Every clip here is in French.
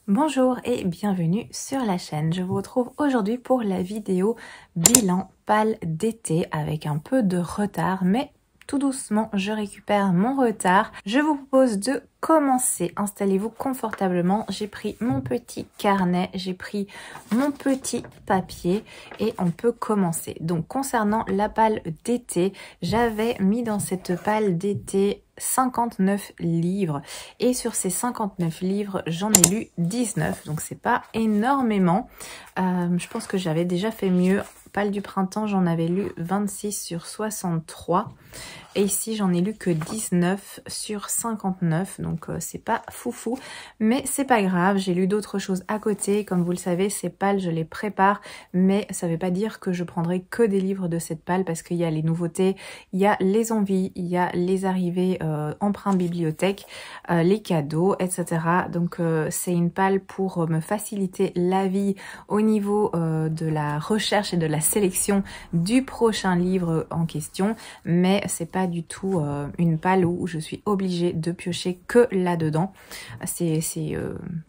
Bonjour et bienvenue sur la chaîne. Je vous retrouve aujourd'hui pour la vidéo bilan pâle d'été avec un peu de retard, mais tout doucement je récupère mon retard. Je vous propose de commencer. Installez-vous confortablement. J'ai pris mon petit carnet, j'ai pris mon petit papier et on peut commencer. Donc concernant la pâle d'été, j'avais mis dans cette pâle d'été 59 livres et sur ces 59 livres j'en ai lu 19, donc c'est pas énormément. Je pense que j'avais déjà fait mieux. Pâle du printemps, j'en avais lu 26 sur 63 et ici j'en ai lu que 19 sur 59, donc c'est pas foufou, mais c'est pas grave. J'ai lu d'autres choses à côté. Comme vous le savez, ces pâles je les prépare, mais ça veut pas dire que je prendrai que des livres de cette pâle, parce qu'il y a les nouveautés, il y a les envies, il y a les arrivées emprunt bibliothèque, les cadeaux, etc. Donc c'est une pâle pour me faciliter la vie au niveau de la recherche et de la sélection du prochain livre en question, mais c'est pas du tout une pâle où je suis obligée de piocher que là-dedans. C'est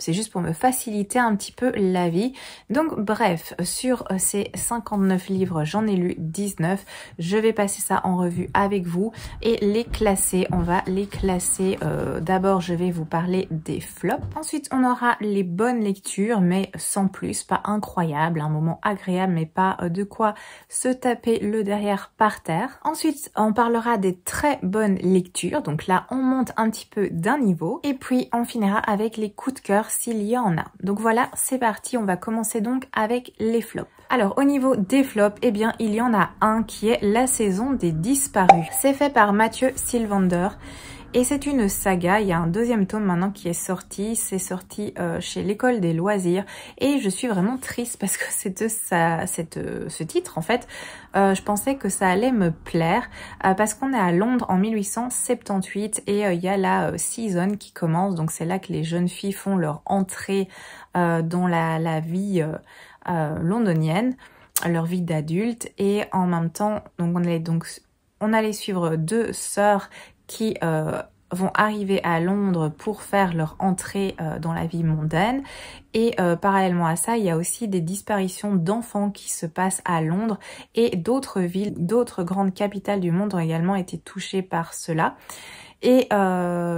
juste pour me faciliter un petit peu la vie. Donc bref, sur ces 59 livres, j'en ai lu 19. Je vais passer ça en revue avec vous et les classer. On va les classer. D'abord, je vais vous parler des flops. Ensuite, on aura les bonnes lectures, mais sans plus, pas incroyable, un moment agréable, mais pas de quoi se taper le derrière par terre. Ensuite, on parlera des très bonnes lectures, donc là on monte un petit peu d'un niveau, et puis on finira avec les coups de cœur s'il y en a. Donc voilà, c'est parti, on va commencer donc avec les flops. Alors au niveau des flops, eh bien il y en a un qui est La saison des disparus. C'est fait par Mathieu Sylvander. Et c'est une saga, il y a un deuxième tome maintenant qui est sorti, c'est sorti chez l'École des loisirs et je suis vraiment triste parce que ce titre en fait, je pensais que ça allait me plaire parce qu'on est à Londres en 1878 et il y a la season qui commence, donc c'est là que les jeunes filles font leur entrée dans la vie londonienne, leur vie d'adulte, et en même temps on allait suivre deux sœurs qui vont arriver à Londres pour faire leur entrée dans la vie mondaine. Et parallèlement à ça, il y a aussi des disparitions d'enfants qui se passent à Londres, et d'autres villes, d'autres grandes capitales du monde ont également été touchées par cela. Et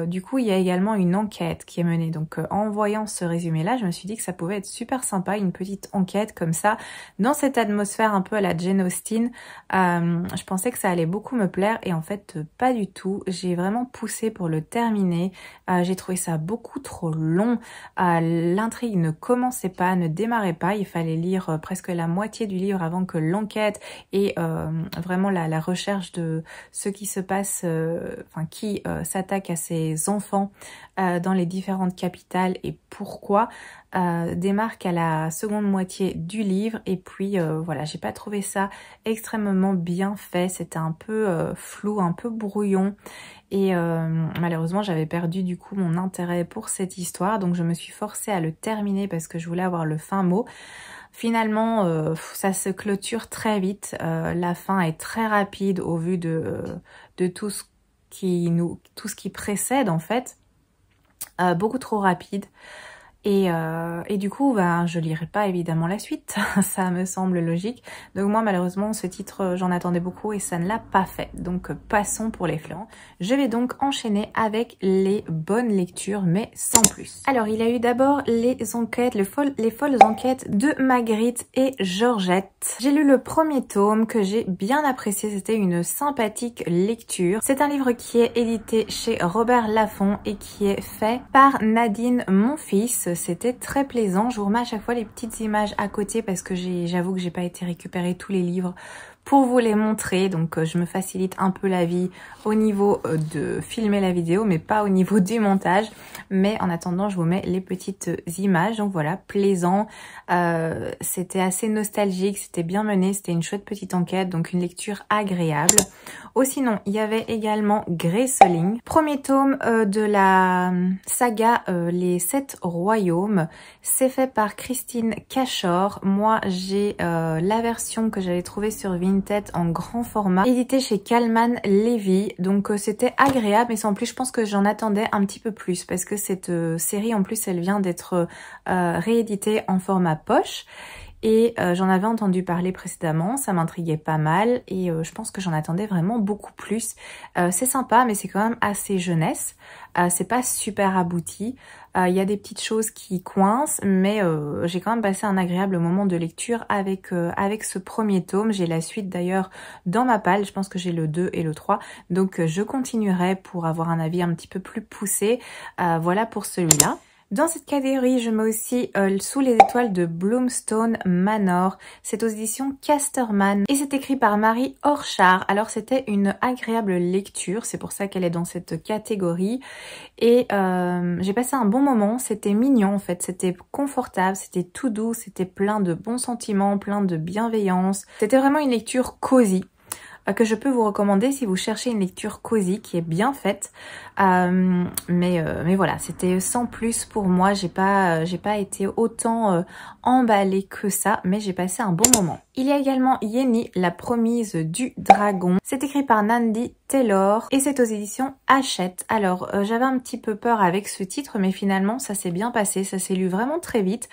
du coup, il y a également une enquête qui est menée. Donc en voyant ce résumé-là, je me suis dit que ça pouvait être super sympa, une petite enquête comme ça, dans cette atmosphère un peu à la Jane Austen. Je pensais que ça allait beaucoup me plaire et en fait, pas du tout. J'ai vraiment poussé pour le terminer. J'ai trouvé ça beaucoup trop long. L'intrigue ne commençait pas, ne démarrait pas. Il fallait lire presque la moitié du livre avant que l'enquête et vraiment la recherche de ce qui se passe, qui s'attaque à ses enfants dans les différentes capitales et pourquoi démarque à la seconde moitié du livre. Et puis voilà, j'ai pas trouvé ça extrêmement bien fait, c'était un peu flou, un peu brouillon, et malheureusement j'avais perdu du coup mon intérêt pour cette histoire, donc je me suis forcée à le terminer parce que je voulais avoir le fin mot. Finalement, ça se clôture très vite, la fin est très rapide au vu de tout ce qui précède en fait, beaucoup trop rapide. Et du coup, je lirai pas évidemment la suite, ça me semble logique. Donc moi, malheureusement, ce titre, j'en attendais beaucoup et ça ne l'a pas fait. Donc passons pour les flancs. Je vais donc enchaîner avec les bonnes lectures, mais sans plus. Alors, il y a eu d'abord les enquêtes, les folles enquêtes de Magritte et Georgette. J'ai lu le premier tome que j'ai bien apprécié, c'était une sympathique lecture. C'est un livre qui est édité chez Robert Laffont et qui est fait par Nadine Monfils. C'était très plaisant. Je vous remets à chaque fois les petites images à côté parce que j'avoue que j'ai pas été récupérer tous les livres pour vous les montrer, donc je me facilite un peu la vie au niveau de filmer la vidéo, mais pas au niveau du montage. Mais en attendant, je vous mets les petites images. Donc voilà, plaisant, c'était assez nostalgique, c'était bien mené, c'était une chouette petite enquête, donc une lecture agréable. Oh, sinon, il y avait également Graceling, premier tome de la saga Les 7 royaumes. C'est fait par Christine Cachor. Moi, j'ai la version que j'avais trouvée sur Vinted tête en grand format, édité chez Calman Levy. Donc c'était agréable, mais en plus je pense que j'en attendais un petit peu plus parce que cette série en plus elle vient d'être rééditée en format poche. Et j'en avais entendu parler précédemment, ça m'intriguait pas mal et je pense que j'en attendais vraiment beaucoup plus. C'est sympa mais c'est quand même assez jeunesse, c'est pas super abouti, il y a des petites choses qui coincent mais j'ai quand même passé un agréable moment de lecture avec ce premier tome. J'ai la suite d'ailleurs dans ma palle, je pense que j'ai le 2 et le 3, donc je continuerai pour avoir un avis un petit peu plus poussé. Voilà pour celui-là. Dans cette catégorie, je mets aussi Sous les étoiles de Bloomstone Manor. C'est aux éditions Casterman et c'est écrit par Marie Orchard. Alors c'était une agréable lecture, c'est pour ça qu'elle est dans cette catégorie. Et j'ai passé un bon moment, c'était mignon en fait, c'était confortable, c'était tout doux, c'était plein de bons sentiments, plein de bienveillance. C'était vraiment une lecture cosy que je peux vous recommander si vous cherchez une lecture cosy qui est bien faite. Mais voilà, c'était sans plus pour moi. J'ai pas été autant emballée que ça, mais j'ai passé un bon moment. Il y a également Yenny, la promise du dragon. C'est écrit par Nandi Taylor et c'est aux éditions Hachette. Alors, j'avais un petit peu peur avec ce titre, mais finalement, ça s'est bien passé. Ça s'est lu vraiment très vite.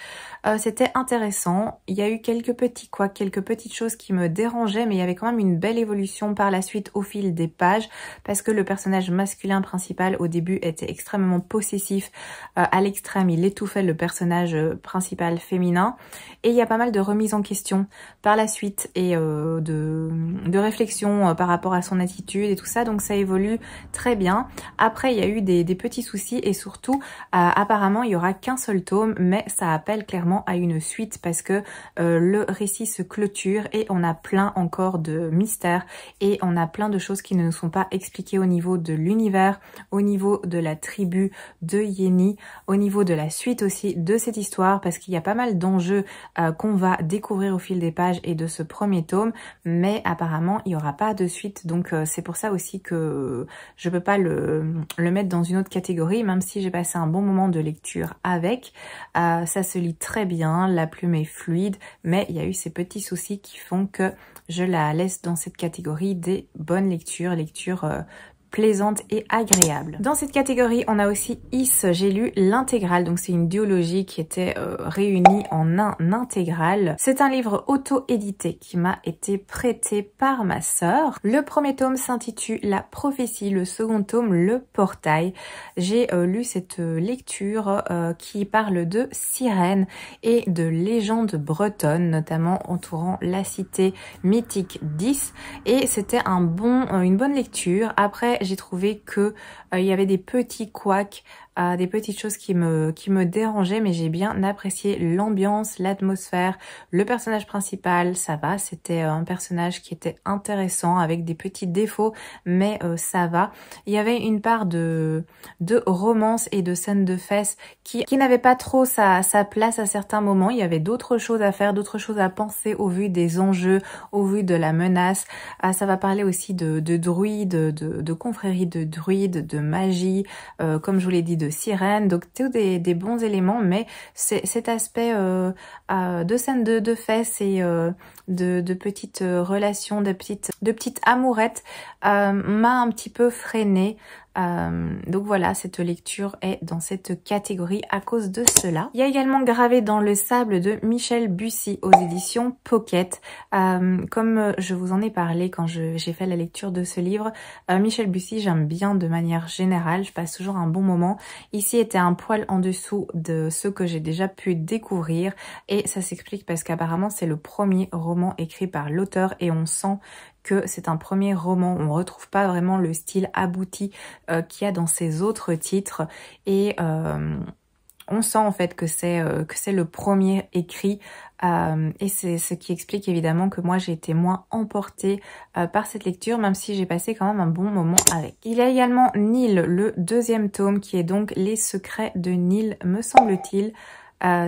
C'était intéressant. Il y a eu quelques petites choses qui me dérangeaient, mais il y avait quand même une belle évolution par la suite au fil des pages, parce que le personnage masculin principal au début était extrêmement possessif. À l'extrême, il étouffait le personnage principal féminin. Et il y a pas mal de remises en question par la suite et de réflexion par rapport à son attitude et tout ça, donc ça évolue très bien. Après il y a eu des petits soucis et surtout apparemment il y aura qu'un seul tome, mais ça appelle clairement à une suite parce que le récit se clôture et on a plein encore de mystères et on a plein de choses qui ne nous sont pas expliquées au niveau de l'univers, au niveau de la tribu de Yenny, au niveau de la suite aussi de cette histoire, parce qu'il y a pas mal d'enjeux qu'on va découvrir au fil des pages et de ce premier tome, mais apparemment il n'y aura pas de suite, donc c'est pour ça aussi que je peux pas le mettre dans une autre catégorie, même si j'ai passé un bon moment de lecture avec. Ça se lit très bien, la plume est fluide, mais il y a eu ces petits soucis qui font que je la laisse dans cette catégorie des bonnes lectures, plaisante et agréable. Dans cette catégorie, on a aussi Is, j'ai lu l'intégrale, donc c'est une duologie qui était réunie en un intégral. C'est un livre auto-édité qui m'a été prêté par ma sœur. Le premier tome s'intitule La prophétie, le second tome Le portail. J'ai lu cette lecture qui parle de sirènes et de légendes bretonnes, notamment entourant la cité mythique d'Is, et c'était une bonne lecture. Après, j'ai trouvé que il y avait des petits couacs, des petites choses qui me dérangeaient, mais j'ai bien apprécié l'ambiance, l'atmosphère, le personnage principal, ça va, c'était un personnage qui était intéressant avec des petits défauts, mais ça va. Il y avait une part de romance et de scènes de fesses qui n'avait pas trop sa place à certains moments. Il y avait d'autres choses à faire, d'autres choses à penser au vu des enjeux, au vu de la menace. Ça va parler aussi de druides, de confréries de druides, de magie, comme je vous l'ai dit, de sirènes, donc tous des bons éléments, mais cet aspect de scènes de fesses et de petites relations, de petites amourettes m'a un petit peu freinée. Donc voilà, cette lecture est dans cette catégorie à cause de cela. Il y a également Gravé dans le sable de Michel Bussy aux éditions Pocket. Comme je vous en ai parlé quand j'ai fait la lecture de ce livre, Michel Bussy j'aime bien de manière générale, je passe toujours un bon moment. Ici était un poil en dessous de ce que j'ai déjà pu découvrir et ça s'explique parce qu'apparemment c'est le premier roman écrit par l'auteur et on sent que c'est un premier roman, on retrouve pas vraiment le style abouti qu'il y a dans ses autres titres et on sent en fait que c'est le premier écrit et c'est ce qui explique évidemment que moi j'ai été moins emportée par cette lecture, même si j'ai passé quand même un bon moment avec. Il y a également Nil, le deuxième tome qui est donc Les secrets de Nil, me semble-t-il.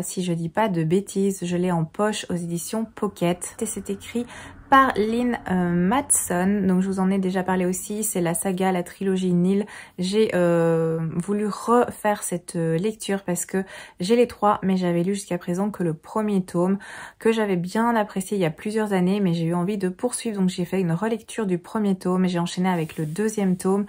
Si je dis pas de bêtises, je l'ai en poche aux éditions Pocket. Et c'est écrit par Lynn Matson. Donc je vous en ai déjà parlé aussi, c'est la saga, la trilogie Nil. J'ai voulu refaire cette lecture parce que j'ai les trois, mais j'avais lu jusqu'à présent que le premier tome, que j'avais bien apprécié il y a plusieurs années, mais j'ai eu envie de poursuivre, donc j'ai fait une relecture du premier tome, j'ai enchaîné avec le deuxième tome,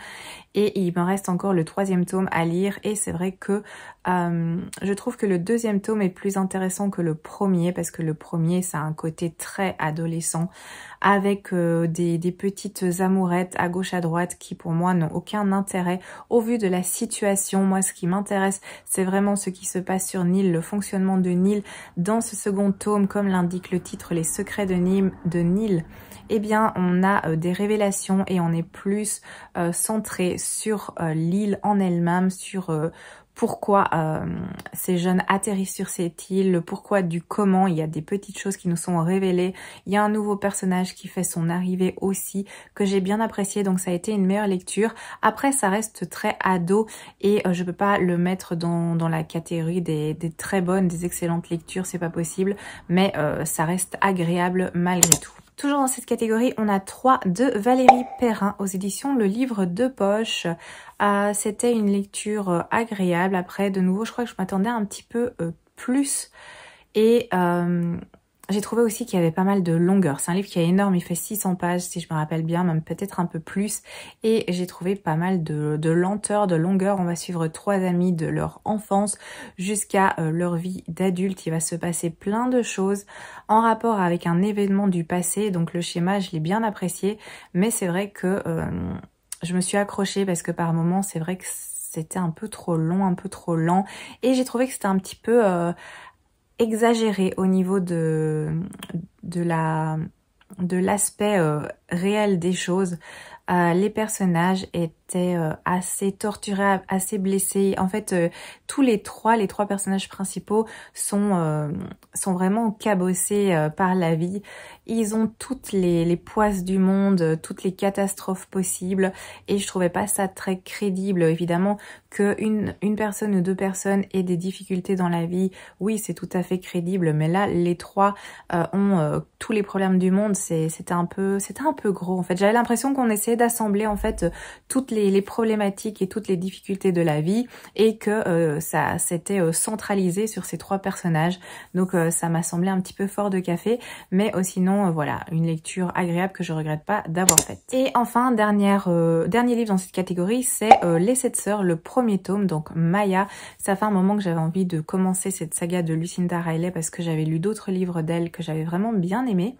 et il me reste encore le troisième tome à lire, et c'est vrai que je trouve que le deuxième tome est plus intéressant que le premier, parce que le premier ça a un côté très adolescent, avec des petites amourettes à gauche à droite qui pour moi n'ont aucun intérêt au vu de la situation. Moi ce qui m'intéresse c'est vraiment ce qui se passe sur Nil, le fonctionnement de Nil dans ce second tome, comme l'indique le titre, les secrets de Nil. Eh bien on a des révélations et on est plus centré sur l'île en elle-même, sur pourquoi ces jeunes atterrissent sur cette île, le pourquoi du comment. Il y a des petites choses qui nous sont révélées. Il y a un nouveau personnage qui fait son arrivée aussi, que j'ai bien apprécié, donc ça a été une meilleure lecture. Après ça reste très ado et je peux pas le mettre dans la catégorie des très bonnes, des excellentes lectures, c'est pas possible, mais ça reste agréable malgré tout. Toujours dans cette catégorie, on a 3 de Valérie Perrin aux éditions Le Livre de Poche. C'était une lecture agréable. Après, de nouveau, je crois que je m'attendais un petit peu plus. Et j'ai trouvé aussi qu'il y avait pas mal de longueur. C'est un livre qui est énorme, il fait 600 pages si je me rappelle bien, même peut-être un peu plus. Et j'ai trouvé pas mal de lenteur, de longueur. On va suivre 3 amis de leur enfance jusqu'à leur vie d'adulte. Il va se passer plein de choses en rapport avec un événement du passé. Donc le schéma, je l'ai bien apprécié. Mais c'est vrai que je me suis accrochée parce que par moments, c'est vrai que c'était un peu trop long, un peu trop lent. Et j'ai trouvé que c'était un petit peu exagéré au niveau de l'aspect réel des choses. Les personnages étaient assez torturés, assez blessés. En fait, tous les trois personnages principaux sont vraiment cabossés par la vie. Ils ont toutes les poisses du monde, toutes les catastrophes possibles, et je trouvais pas ça très crédible. Évidemment que une personne ou 2 personnes aient des difficultés dans la vie, oui, c'est tout à fait crédible, mais là, les 3 ont tous les problèmes du monde. C'était un peu gros. En fait, j'avais l'impression qu'on essayait d'assembler en fait toutes les problématiques et toutes les difficultés de la vie, et que ça s'était centralisé sur ces 3 personnages. Donc ça m'a semblé un petit peu fort de café, mais sinon voilà, une lecture agréable que je regrette pas d'avoir faite. Et enfin, dernier livre dans cette catégorie, c'est Les 7 sœurs, le premier tome, donc Maya. Ça fait un moment que j'avais envie de commencer cette saga de Lucinda Riley parce que j'avais lu d'autres livres d'elle que j'avais vraiment bien aimés.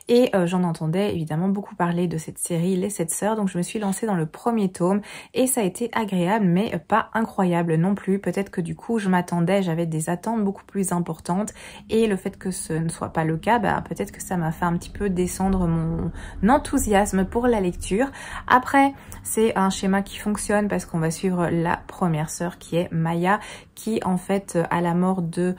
Et j'en entendais évidemment beaucoup parler de cette série Les 7 sœurs, donc je me suis lancée dans le premier tome et ça a été agréable, mais pas incroyable non plus. Peut-être que du coup j'avais des attentes beaucoup plus importantes, et le fait que ce ne soit pas le cas, peut-être que ça m'a fait un petit peu descendre mon enthousiasme pour la lecture. Après, c'est un schéma qui fonctionne parce qu'on va suivre la première sœur qui est Maya, qui en fait à la mort de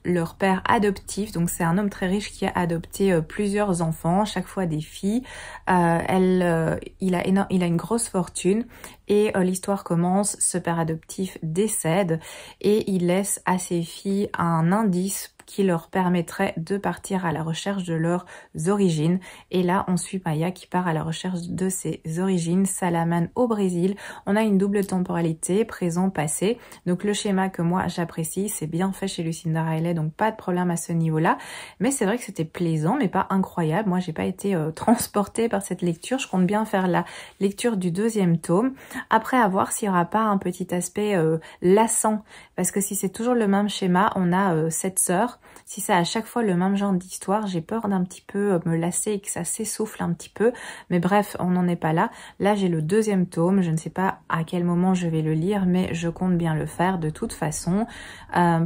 leur père adoptif, donc c'est un homme très riche qui a adopté plusieurs enfants, chaque fois des filles. Il a une grosse fortune, et l'histoire commence, ce père adoptif décède et il laisse à ses filles un indice qui leur permettrait de partir à la recherche de leurs origines. Et là, on suit Maya qui part à la recherche de ses origines. Ça l'amène au Brésil. On a une double temporalité, présent, passé. Donc le schéma que moi j'apprécie, c'est bien fait chez Lucinda Riley, donc pas de problème à ce niveau-là. Mais c'est vrai que c'était plaisant, mais pas incroyable. Moi, j'ai pas été transportée par cette lecture. Je compte bien faire la lecture du deuxième tome. Après, à voir s'il n'y aura pas un petit aspect lassant. Parce que si c'est toujours le même schéma, on a 7 sœurs. Si c'est à chaque fois le même genre d'histoire, j'ai peur d'un petit peu me lasser et que ça s'essouffle un petit peu. Mais bref, on n'en est pas là. Là, j'ai le deuxième tome. Je ne sais pas à quel moment je vais le lire, mais je compte bien le faire de toute façon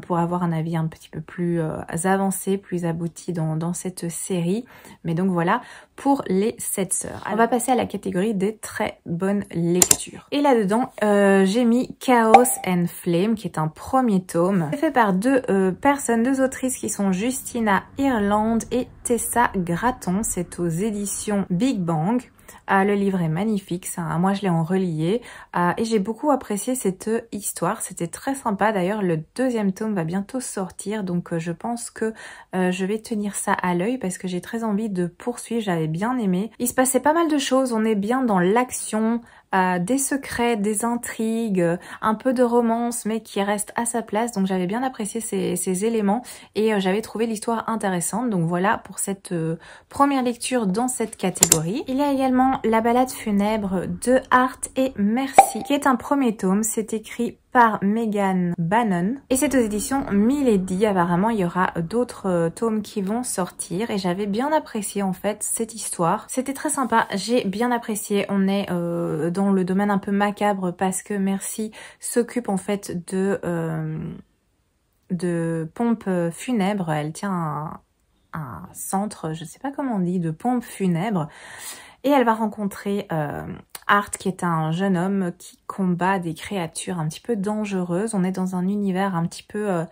pour avoir un avis un petit peu plus avancé, plus abouti dans cette série. Mais donc voilà pour les 7 sœurs. On va passer à la catégorie des très bonnes lectures. Et là-dedans, j'ai mis Chaos and Flame, qui est un premier tome. C'est fait par 2 personnes, 2 autrices qui sont Justina Ireland et Tessa Gratton. C'est aux éditions Big Bang. Le livre est magnifique, moi je l'ai en relié et j'ai beaucoup apprécié cette histoire, c'était très sympa. D'ailleurs le deuxième tome va bientôt sortir, donc je pense que je vais tenir ça à l'œil parce que j'ai très envie de poursuivre, j'avais bien aimé. Il se passait pas mal de choses, on est bien dans l'action, des secrets, des intrigues, un peu de romance mais qui reste à sa place, donc j'avais bien apprécié ces éléments et j'avais trouvé l'histoire intéressante. Donc voilà pour cette première lecture dans cette catégorie. Il y a également La balade funèbre de Art et Merci qui est un premier tome, c'est écrit par Megan Bannon et c'est aux éditions Milady. Apparemment il y aura d'autres tomes qui vont sortir et j'avais bien apprécié en fait cette histoire, c'était très sympa, j'ai bien apprécié. On est dans le domaine un peu macabre parce que Merci s'occupe en fait de pompes funèbres, elle tient un centre, je sais pas comment on dit, de pompes funèbres. Et elle va rencontrer Art, qui est un jeune homme qui combat des créatures un petit peu dangereuses. On est dans un univers un petit peu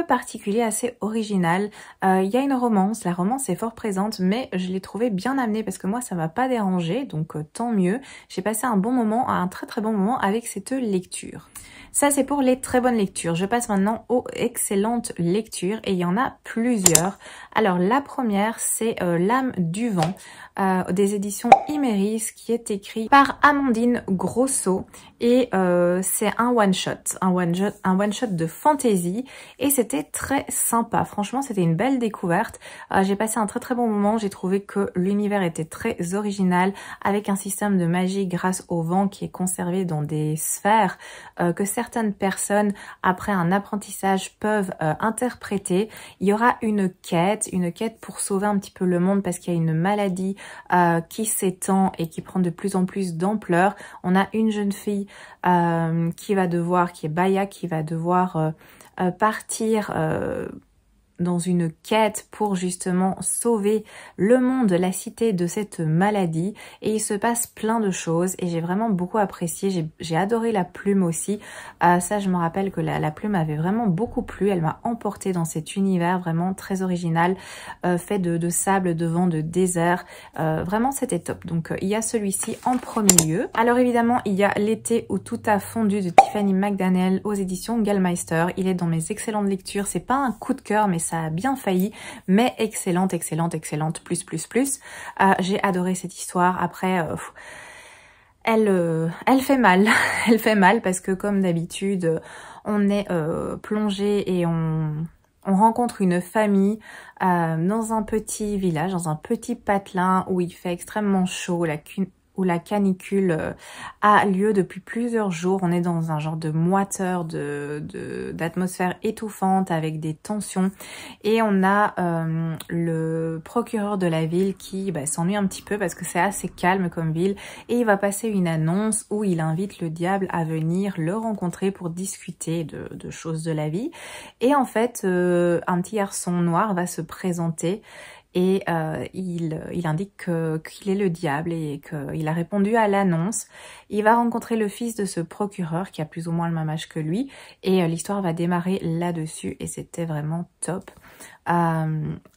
particulier, assez original. Il y a une romance, la romance est fort présente, mais je l'ai trouvée bien amenée parce que moi ça m'a pas dérangé, donc tant mieux. J'ai passé un bon moment, un très très bon moment avec cette lecture. Ça c'est pour les très bonnes lectures. Je passe maintenant aux excellentes lectures et il y en a plusieurs. Alors la première c'est L'âme du vent des éditions Imeris qui est écrit par Amandine Grosso et c'est un one shot de fantasy et c'était très sympa. Franchement c'était une belle découverte. J'ai passé un très très bon moment. J'ai trouvé que l'univers était très original avec un système de magie grâce au vent qui est conservé dans des sphères que certaines personnes après un apprentissage peuvent interpréter. Il y aura une quête pour sauver un petit peu le monde parce qu'il y a une maladie qui s'étend et qui prend de plus en plus d'ampleur. On a une jeune fille qui est Baya, qui va devoir partir dans une quête pour justement sauver le monde, la cité de cette maladie et il se passe plein de choses et j'ai vraiment beaucoup apprécié. J'ai adoré la plume aussi, ça je me rappelle que la plume avait vraiment beaucoup plu, elle m'a emportée dans cet univers vraiment très original, fait de sable, de vent, de désert, vraiment c'était top. Donc il y a celui-ci en premier lieu. Alors évidemment il y a L'été où tout a fondu de Tiffany McDaniel aux éditions Gallmeister. Il est dans mes excellentes lectures, c'est pas un coup de cœur mais ça a bien failli, mais excellente, plus. J'ai adoré cette histoire. Après, elle fait mal, elle fait mal parce que comme d'habitude, on est plongé et on rencontre une famille dans un petit village, dans un petit patelin où il fait extrêmement chaud, où la canicule a lieu depuis plusieurs jours. On est dans un genre de moiteur, d'atmosphère étouffante avec des tensions. Et on a le procureur de la ville qui s'ennuie un petit peu parce que c'est assez calme comme ville. Et il va passer une annonce où il invite le diable à venir le rencontrer pour discuter de choses de la vie. Et en fait, un petit garçon noir va se présenter et il indique qu'il est le diable et qu'il a répondu à l'annonce. Il va rencontrer le fils de ce procureur qui a plus ou moins le même âge que lui et l'histoire va démarrer là-dessus et c'était vraiment top.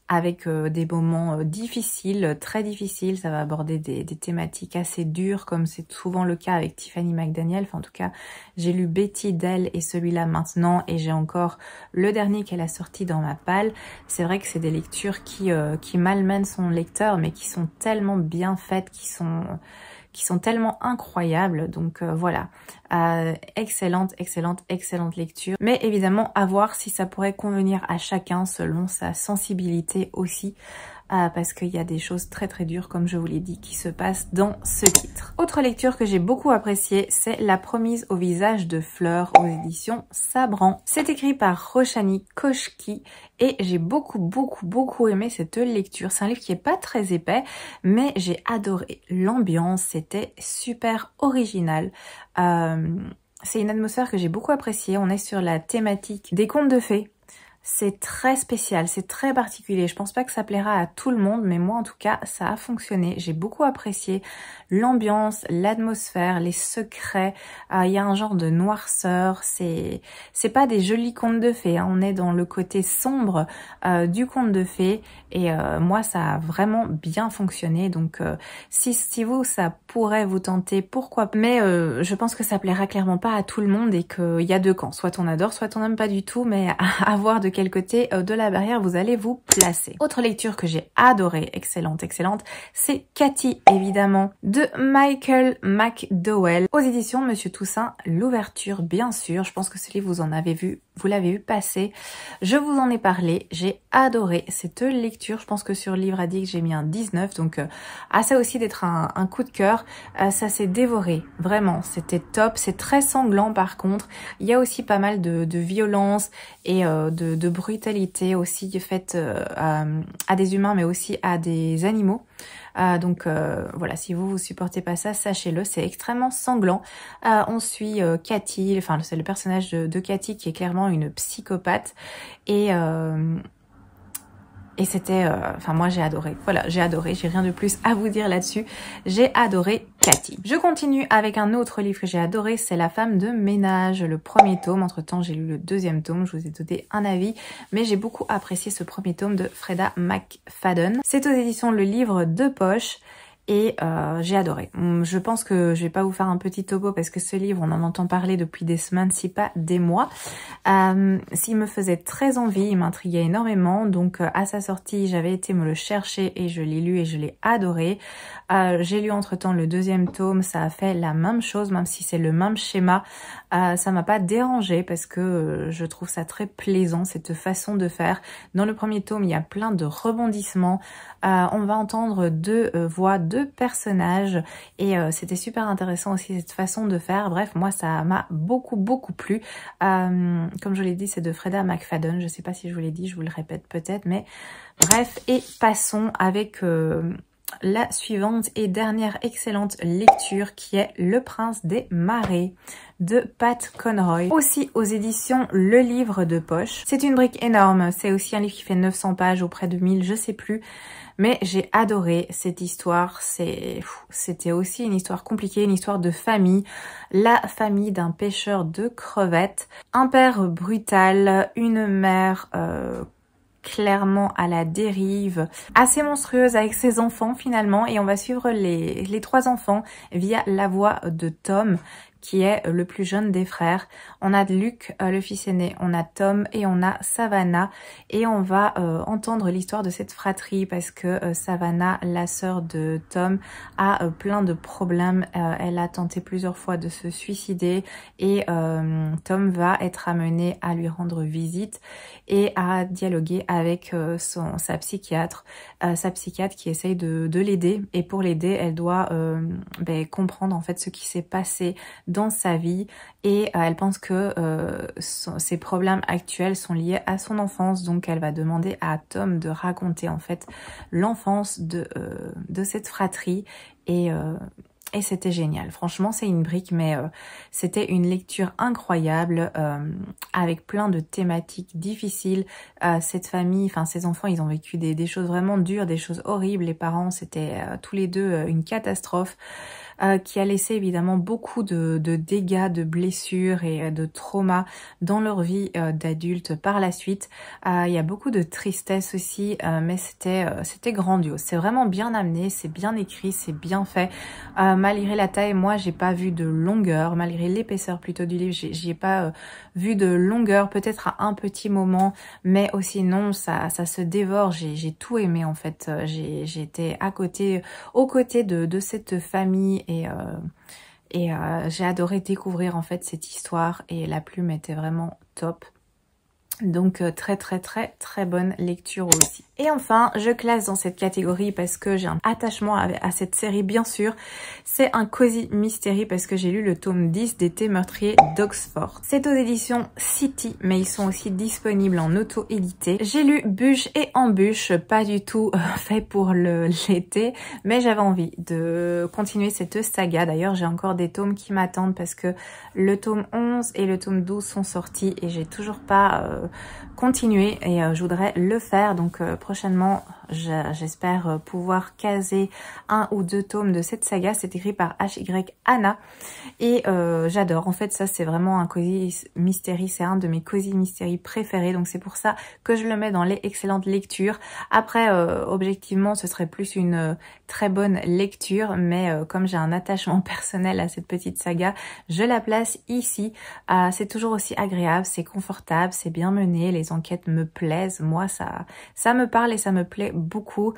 Avec des moments difficiles, très difficiles, ça va aborder des thématiques assez dures comme c'est souvent le cas avec Tiffany McDaniel. Enfin, en tout cas, j'ai lu Betty d'elle et celui-là maintenant et j'ai encore le dernier qu'elle a sorti dans ma palle. C'est vrai que c'est des lectures qui malmènent son lecteur mais qui sont tellement bien faites, qui sont tellement incroyables. Donc voilà, excellente lecture. Mais évidemment, à voir si ça pourrait convenir à chacun selon sa sensibilité aussi. Parce qu'il y a des choses très très dures, comme je vous l'ai dit, qui se passent dans ce titre. Autre lecture que j'ai beaucoup appréciée, c'est La promise au visage de fleurs aux éditions Sabran. C'est écrit par Roshani Koshki et j'ai beaucoup aimé cette lecture. C'est un livre qui est pas très épais, mais j'ai adoré l'ambiance, c'était super original. C'est une atmosphère que j'ai beaucoup appréciée. On est sur la thématique des contes de fées. C'est très spécial, c'est très particulier. Je pense pas que ça plaira à tout le monde, mais moi en tout cas, ça a fonctionné. J'ai beaucoup apprécié l'ambiance, l'atmosphère, les secrets. Il y a un genre de noirceur. C'est pas des jolis contes de fées, hein. On est dans le côté sombre du conte de fées. Et moi, ça a vraiment bien fonctionné. Donc, si vous, ça pourrait vous tenter, pourquoi pas. Mais je pense que ça plaira clairement pas à tout le monde et qu'il y a deux camps. Soit on adore, soit on n'aime pas du tout, mais à voir de quel côté de la barrière vous allez vous placer. Autre lecture que j'ai adorée, excellente, c'est Cathy, évidemment, de Michael McDowell, aux éditions Monsieur Toussaint Louverture, bien sûr. Je pense que ce livre, vous l'avez vu passer. Je vous en ai parlé, j'ai adoré cette lecture. Je pense que sur Livre Addict, j'ai mis un 19, donc à ça aussi d'être un coup de cœur. Ça s'est dévoré, vraiment, c'était top. C'est très sanglant par contre. Il y a aussi pas mal de violence et de brutalité aussi faite à des humains, mais aussi à des animaux. Donc voilà, si vous supportez pas ça, sachez-le, c'est extrêmement sanglant. On suit Cathy, enfin c'est le personnage de Cathy qui est clairement une psychopathe et c'était, enfin moi j'ai adoré, voilà, j'ai adoré, j'ai rien de plus à vous dire là-dessus, j'ai adoré Cathy. Je continue avec un autre livre que j'ai adoré, c'est La femme de ménage, le premier tome. Entre temps j'ai lu le deuxième tome, je vous ai donné un avis, mais j'ai beaucoup apprécié ce premier tome de Freda McFadden. C'est aux éditions Le Livre de Poche. Et j'ai adoré. Je pense que je vais pas vous faire un petit topo parce que ce livre, on en entend parler depuis des semaines, si pas des mois. S'il me faisait très envie, il m'intriguait énormément. Donc à sa sortie, j'avais été me le chercher et je l'ai lu et je l'ai adoré. J'ai lu entre-temps le deuxième tome, ça a fait la même chose, même si c'est le même schéma. Ça m'a pas dérangé parce que je trouve ça très plaisant, cette façon de faire. Dans le premier tome, il y a plein de rebondissements. On va entendre deux voix, deux personnages et c'était super intéressant aussi cette façon de faire. Bref, moi ça m'a beaucoup plu. Comme je l'ai dit, c'est de Freda McFadden. Je sais pas si je vous l'ai dit, je vous le répète peut-être, mais bref. Et passons avec la suivante et dernière excellente lecture qui est Le Prince des Marais de Pat Conroy, aussi aux éditions Le Livre de Poche. C'est une brique énorme, c'est aussi un livre qui fait 900 pages auprès de 1000, je sais plus, mais j'ai adoré cette histoire. C'était aussi une histoire compliquée, une histoire de famille, la famille d'un pêcheur de crevettes, un père brutal, une mère clairement à la dérive, assez monstrueuse avec ses enfants finalement, et on va suivre les trois enfants via la voix de Tom, qui est le plus jeune des frères. On a Luc, le fils aîné, on a Tom et on a Savannah, et on va entendre l'histoire de cette fratrie parce que Savannah, la sœur de Tom, a plein de problèmes. Elle a tenté plusieurs fois de se suicider et Tom va être amené à lui rendre visite et à dialoguer avec sa psychiatre qui essaye de l'aider, et pour l'aider, elle doit comprendre en fait ce qui s'est passé dans sa vie, et elle pense que ses problèmes actuels sont liés à son enfance, donc elle va demander à Tom de raconter en fait l'enfance de cette fratrie, et c'était génial. Franchement, c'est une brique, mais c'était une lecture incroyable, avec plein de thématiques difficiles. Cette famille, enfin ces enfants, ils ont vécu des choses vraiment dures, des choses horribles. Les parents, c'était tous les deux une catastrophe. Qui a laissé évidemment beaucoup de dégâts, de blessures et de traumas dans leur vie d'adultes par la suite. Il y a beaucoup de tristesse aussi, mais c'était grandiose. C'est vraiment bien amené, c'est bien écrit, c'est bien fait. Malgré la taille, moi j'ai pas vu de longueur, malgré l'épaisseur plutôt du livre, j'y ai pas vu de longueur, peut-être à un petit moment, mais aussi non, ça se dévore. J'ai tout aimé en fait. J'ai été aux côtés de cette famille, et j'ai adoré découvrir en fait cette histoire, et la plume était vraiment top. Donc très bonne lecture aussi. Et enfin, je classe dans cette catégorie parce que j'ai un attachement à cette série bien sûr. C'est un Cozy Mystery parce que j'ai lu le tome 10 d'été meurtrier d'Oxford. C'est aux éditions City, mais ils sont aussi disponibles en auto-édité. J'ai lu Bûche et Embûche, pas du tout fait pour l'été, mais j'avais envie de continuer cette saga. D'ailleurs, j'ai encore des tomes qui m'attendent parce que le tome 11 et le tome 12 sont sortis et j'ai toujours pas continué et je voudrais le faire. Donc prochainement, j'espère pouvoir caser 1 ou 2 tomes de cette saga. C'est écrit par H.Y. Anna et j'adore. En fait, ça c'est vraiment un Cozy Mystery, c'est un de mes Cozy Mystery préférés. Donc c'est pour ça que je le mets dans les excellentes lectures. Après, objectivement, ce serait plus une très bonne lecture, mais comme j'ai un attachement personnel à cette petite saga, je la place ici. C'est toujours aussi agréable, c'est confortable, c'est bien mené, les enquêtes me plaisent. Moi, ça me parle et ça me plaît beaucoup.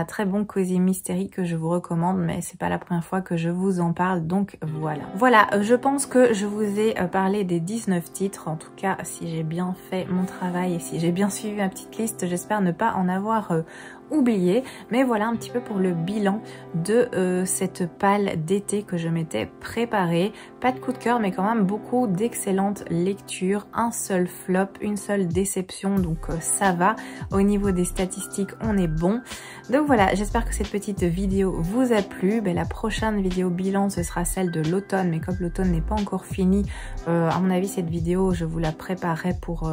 Très bon Cozy Mystery que je vous recommande, mais c'est pas la première fois que je vous en parle, donc voilà. Voilà, je pense que je vous ai parlé des 19 titres. En tout cas, si j'ai bien fait mon travail et si j'ai bien suivi ma petite liste, j'espère ne pas en avoir oublié. Mais voilà un petit peu pour le bilan de cette palle d'été que je m'étais préparée. Pas de coup de cœur, mais quand même beaucoup d'excellentes lectures. Un seul flop, une seule déception, donc ça va. Au niveau des statistiques, on est bon. Donc voilà, j'espère que cette petite vidéo vous a plu. La prochaine vidéo bilan, ce sera celle de l'automne, mais comme l'automne n'est pas encore fini, à mon avis, cette vidéo, je vous la préparerai pour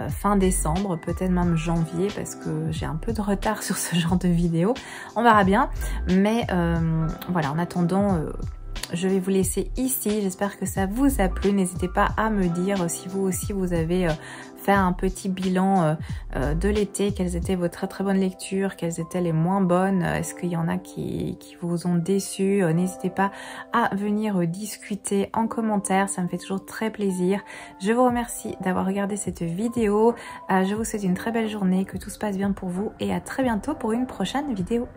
fin décembre, peut-être même janvier, parce que j'ai un peu de retard sur ce genre de vidéo. On verra bien, mais voilà, en attendant, je vais vous laisser ici. J'espère que ça vous a plu. N'hésitez pas à me dire si vous aussi vous avez fait un petit bilan de l'été. Quelles étaient vos très très bonnes lectures? Quelles étaient les moins bonnes? Est-ce qu'il y en a qui vous ont déçu? N'hésitez pas à venir discuter en commentaire. Ça me fait toujours très plaisir. Je vous remercie d'avoir regardé cette vidéo. Je vous souhaite une très belle journée, que tout se passe bien pour vous et à très bientôt pour une prochaine vidéo.